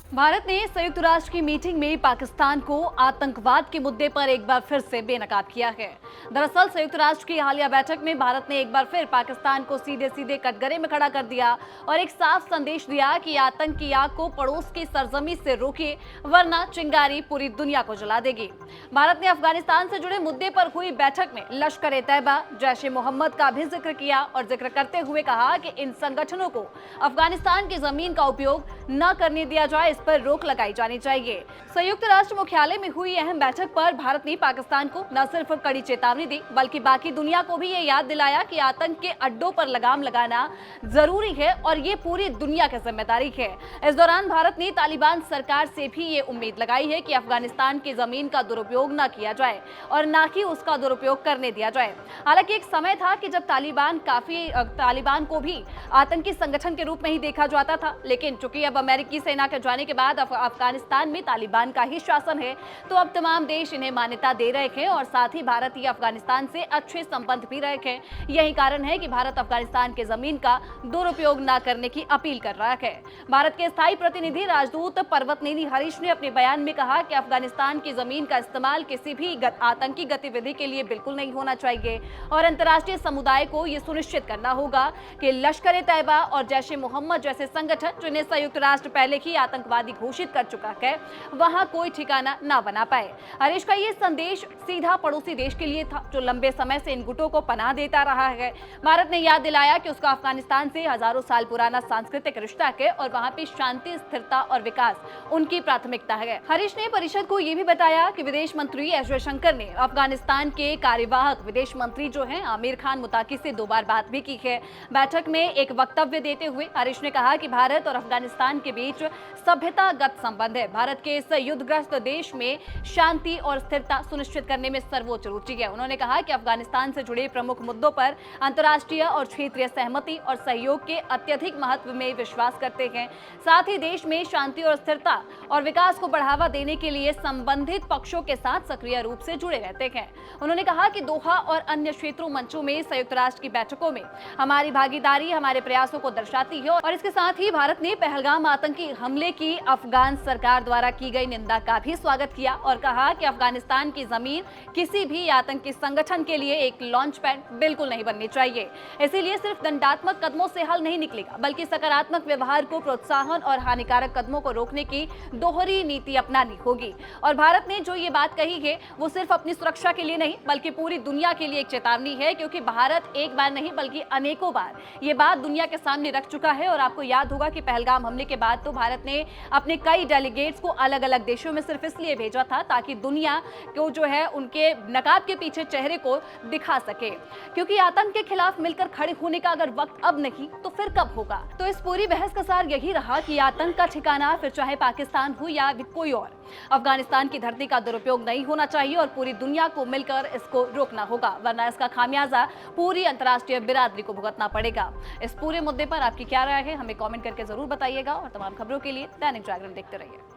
भारत ने संयुक्त राष्ट्र की मीटिंग में पाकिस्तान को आतंकवाद के मुद्दे पर एक बार फिर से बेनकाब किया है। दरअसल संयुक्त राष्ट्र की हालिया बैठक में भारत ने एक बार फिर पाकिस्तान को सीधे सीधे कटघरे में खड़ा कर दिया और एक साफ संदेश दिया कि आतंक की आग को पड़ोस की सरजमी से रोकिए, वरना चिंगारी पूरी दुनिया को जला देगी। भारत ने अफगानिस्तान से जुड़े मुद्दे पर हुई बैठक में लश्कर-ए-तैयबा, जैश-ए-मोहम्मद का भी जिक्र किया और जिक्र करते हुए कहा कि इन संगठनों को अफगानिस्तान की जमीन का उपयोग न करने दिया जाए, इस पर रोक लगाई जानी चाहिए। संयुक्त राष्ट्र मुख्यालय में हुई अहम बैठक पर भारत ने पाकिस्तान को न सिर्फ कड़ी चेतावनी दी, बल्कि बाकी दुनिया को भी ये याद दिलाया कि आतंक के अड्डों पर लगाम लगाना जरूरी है और ये पूरी दुनिया की जिम्मेदारी है। इस दौरान भारत ने तालिबान सरकार से भी ये उम्मीद लगाई है कि अफगानिस्तान की जमीन का दुरुपयोग न किया जाए और न ही उसका दुरुपयोग करने दिया जाए। हालांकि एक समय था कि जब तालिबान को भी आतंकी संगठन के रूप में ही देखा जाता था, लेकिन चूंकि अब अमेरिकी सेना के जाने के बाद अफगानिस्तान में तालिबान का ही शासन है, तो अब तमाम देश इन्हें मान्यता दे रहे हैं और साथ ही भारत ही अफगानिस्तान से अच्छे संबंध भी रहे हैं। यही कारण है कि भारत अफगानिस्तान के जमीन का दुरुपयोग न करने की अपील कर रहा है। भारत के स्थायी प्रतिनिधि राजदूत पर्वतनेनी हरीश ने अपने बयान में कहा कि अफगानिस्तान की जमीन का इस्तेमाल किसी भी आतंकी गतिविधि के लिए बिल्कुल नहीं होना चाहिए और अंतर्राष्ट्रीय समुदाय को यह सुनिश्चित करना होगा कि लश्कर-ए-तैयबा और जैश-ए-मोहम्मद जैसे संगठन, जिन्हें संयुक्त राष्ट्र पहले ही आतंकवादी घोषित कर चुका है, वहां कोई ठिकाना न बना पाए। हरीश का ये संदेश सीधा पड़ोसी देश के लिए था, जो लंबे समय से इन गुटों को पनाह देता रहा है। भारत ने याद दिलाया कि उसका अफगानिस्तान से हजारों साल पुराना सांस्कृतिक रिश्ता है और वहां पे शांति, स्थिरता और विकास उनकी प्राथमिकता है। हरीश ने परिषद को यह भी बताया कि विदेश मंत्री एस जयशंकर ने अफगानिस्तान के कार्यवाहक विदेश मंत्री जो हैं आमिर खान मुताकी से 2 बार बात भी की है। बैठक में एक वक्तव्य देते हुए हरीश ने कहा कि भारत और अफगानिस्तान के बीच सभ्यतागत संबंध है। भारत के इस युद्धग्रस्त देश में शांति और स्थिरता सुनिश्चित करने में सर्वोच्च रुचि है। उन्होंने कहा कि अफगानिस्तान से जुड़े प्रमुख मुद्दों पर अंतर्राष्ट्रीय और क्षेत्रीय सहमति और सहयोग के अत्यधिक महत्व में विश्वास करते हैं। साथ ही देश में शांति और स्थिरता और विकास को बढ़ावा देने के लिए संबंधित पक्षों के साथ सक्रिय रूप से जुड़े रहते हैं। उन्होंने कहा कि दोहा और अन्य क्षेत्रों मंचों में संयुक्त राष्ट्र की बैठकों में हमारी भागीदारी हमारे प्रयासों को दर्शाती है और इसके साथ ही भारत ने पहलगाम आतंकी हमले की अफगान सरकार द्वारा की गई निंदा का भी स्वागत किया और कहा कि अफगानिस्तान की जमीन किसी भी आतंकी संगठन के लिए एक लॉन्च पैड बिल्कुल नहीं बननी चाहिए। इसीलिए सिर्फ दंडात्मक कदमों से हल नहीं निकलेगा, बल्कि सकारात्मक व्यवहार को प्रोत्साहन और हानिकारक कदमों को रोकने की दोहरी नीति अपनानी होगी। और भारत ने जो ये बात कही है वो सिर्फ अपनी सुरक्षा के लिए नहीं, बल्कि पूरी दुनिया के लिए एक चेतावनी है, क्योंकि भारत एक बार नहीं बल्कि अनेकों बार ये बात दुनिया के सामने रख चुका है। और आपको याद होगा कि पहलगाम हमले के बाद तो भारत ने अपने कई डेलीगेट्स को अलग अलग देशों में सिर्फ इसलिए भेजा था ताकि दुनिया को जो है उनके नकाब के पीछे चेहरे को दिखा सके, क्योंकि आतंक के खिलाफ मिलकर खड़े होने का अगर वक्त अब नहीं तो फिर कब होगा। तो इस पूरी बहस का सार यही रहा कि आतंक का ठिकाना फिर चाहे पाकिस्तान हो या कोई और, अफगानिस्तान की धरती का दुरुपयोग नहीं होना चाहिए और पूरी दुनिया को मिलकर इसको रोकना होगा, वरना इसका खामियाजा पूरी अंतर्राष्ट्रीय बिरादरी को भुगतना पड़ेगा। इस पूरे मुद्दे पर आपकी क्या राय है, हमें कमेंट करके जरूर बताइएगा और तमाम खबरों के लिए दैनिक जागरण देखते रहिए।